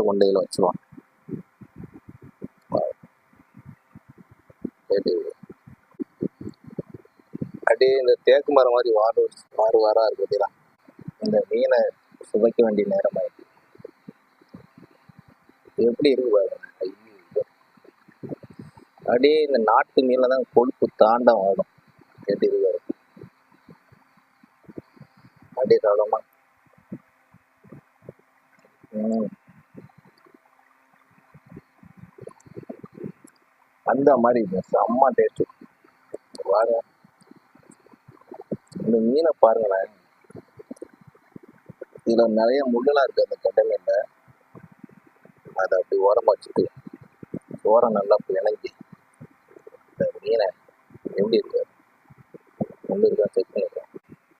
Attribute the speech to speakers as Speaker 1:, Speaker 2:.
Speaker 1: கொண்டையில் வச்சுருவான். அப்படியே இந்த தேக்கு மரம் மாதிரி வாறு வாரா இருக்கு பார்த்தீங்களா, இந்த மீனை சுவைக்க வேண்டிய நேரமாயிருக்கு. எப்படி இருக்கு பாருங்க. ஐயோ, அப்படியே இந்த நாட்டு மீன்ல தான் கொழுப்பு தாண்டம் ஆடும். எப்படி இருக்கு அப்படியே சாப்பிடாமா. அந்த மாதிரி செம்ம டேஸ்ட் பாருங்க. இந்த மீனை பாருங்களேன், இதுல நிறைய முள்ளெல்லாம் இருக்கு அந்த கெண்டை மீன்ல. அதை அப்படி ஓரமா வச்சுட்டு ஓரம் நல்லா பிணைஞ்சி இந்த மீனை எப்படி இருக்கு முள்ளு இருக்கா செக் பண்ணிக்கலாம்.